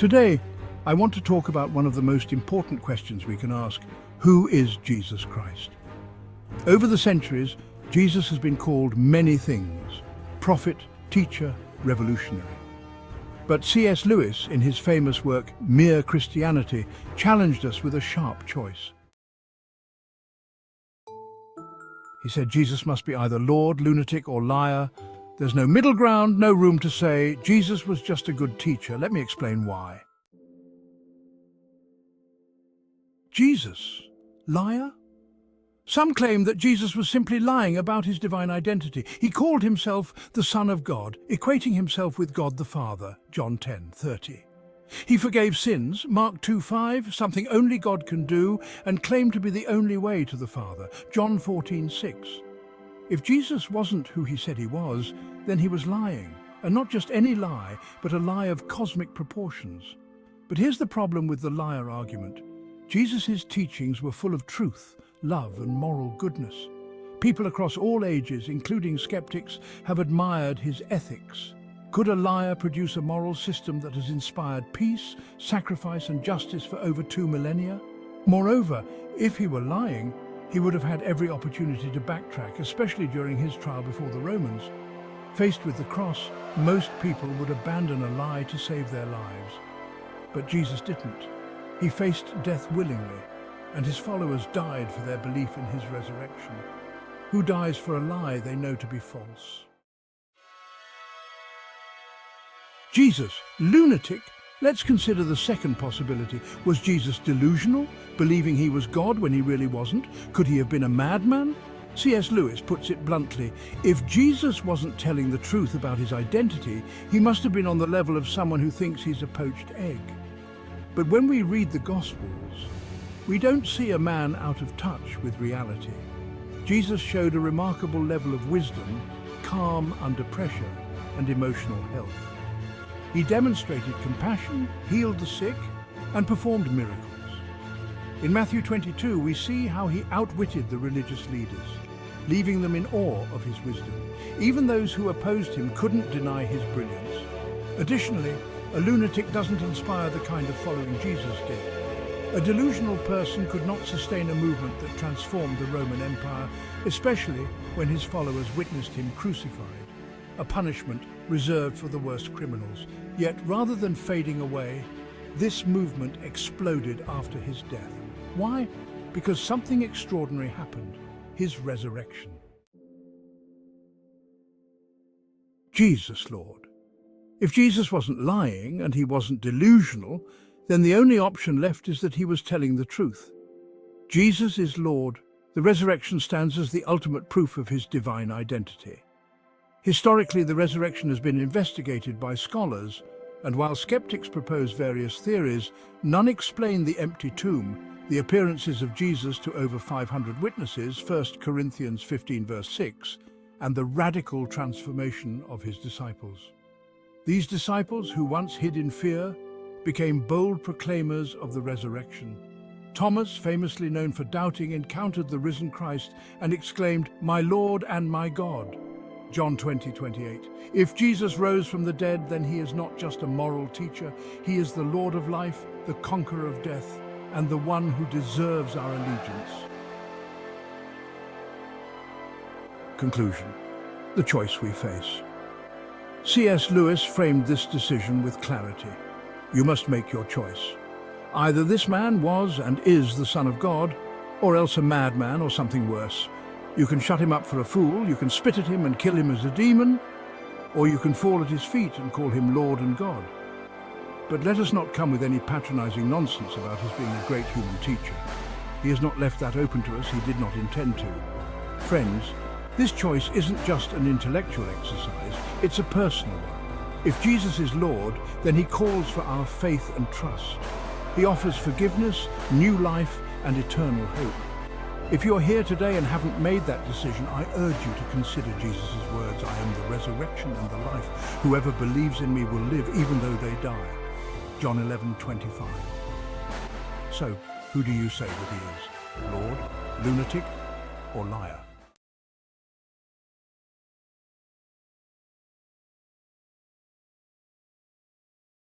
Today, I want to talk about one of the most important questions we can ask: who is Jesus Christ? Over the centuries, Jesus has been called many things: prophet, teacher, revolutionary. But C.S. Lewis, in his famous work Mere Christianity, challenged us with a sharp choice. He said Jesus must be either Lord, lunatic, or liar. There's no middle ground, no room to say Jesus was just a good teacher. Let me explain why. Jesus, liar? Some claim that Jesus was simply lying about his divine identity. He called himself the Son of God, equating himself with God the Father, John 10:30. He forgave sins, Mark 2:5, something only God can do, and claimed to be the only way to the Father, John 14:6. If Jesus wasn't who he said he was, then he was lying, and not just any lie, but a lie of cosmic proportions. But here's the problem with the liar argument. Jesus' teachings were full of truth, love, and moral goodness. People across all ages, including skeptics, have admired his ethics. Could a liar produce a moral system that has inspired peace, sacrifice, and justice for over 2 millennia? Moreover, if he were lying, he would have had every opportunity to backtrack, especially during his trial before the Romans. Faced with the cross, most people would abandon a lie to save their lives. But Jesus didn't. He faced death willingly, and his followers died for their belief in his resurrection. Who dies for a lie they know to be false? Jesus, lunatic? Let's consider the second possibility. Was Jesus delusional, believing he was God when he really wasn't? Could he have been a madman? C.S. Lewis puts it bluntly: if Jesus wasn't telling the truth about his identity, he must have been on the level of someone who thinks he's a poached egg. But when we read the Gospels, we don't see a man out of touch with reality. Jesus showed a remarkable level of wisdom, calm under pressure, and emotional health. He demonstrated compassion, healed the sick, and performed miracles. In Matthew 22, we see how he outwitted the religious leaders, leaving them in awe of his wisdom. Even those who opposed him couldn't deny his brilliance. Additionally, a lunatic doesn't inspire the kind of following Jesus did. A delusional person could not sustain a movement that transformed the Roman Empire, especially when his followers witnessed him crucified, a punishment reserved for the worst criminals. Yet, rather than fading away, this movement exploded after his death. Why? Because something extraordinary happened: his resurrection. Jesus, Lord. If Jesus wasn't lying and he wasn't delusional, then the only option left is that he was telling the truth. Jesus is Lord. The resurrection stands as the ultimate proof of his divine identity. Historically, the resurrection has been investigated by scholars, and while skeptics propose various theories, none explain the empty tomb, the appearances of Jesus to over 500 witnesses, 1 Corinthians 15 verse 6, and the radical transformation of his disciples. These disciples, who once hid in fear, became bold proclaimers of the resurrection. Thomas, famously known for doubting, encountered the risen Christ and exclaimed, "My Lord and my God." John 20:28. If Jesus rose from the dead, then he is not just a moral teacher. He is the Lord of life, the conqueror of death, and the one who deserves our allegiance. Conclusion: the choice we face. C.S. Lewis framed this decision with clarity. You must make your choice. Either this man was and is the Son of God, or else a madman or something worse. You can shut him up for a fool, you can spit at him and kill him as a demon, or you can fall at his feet and call him Lord and God. But let us not come with any patronizing nonsense about his being a great human teacher. He has not left that open to us, he did not intend to. Friends, this choice isn't just an intellectual exercise, it's a personal one. If Jesus is Lord, then he calls for our faith and trust. He offers forgiveness, new life, and eternal hope. If you're here today and haven't made that decision, I urge you to consider Jesus' words: "I am the resurrection and the life. Whoever believes in me will live even though they die." John 11:25. So, who do you say that he is? Lord, lunatic, or liar?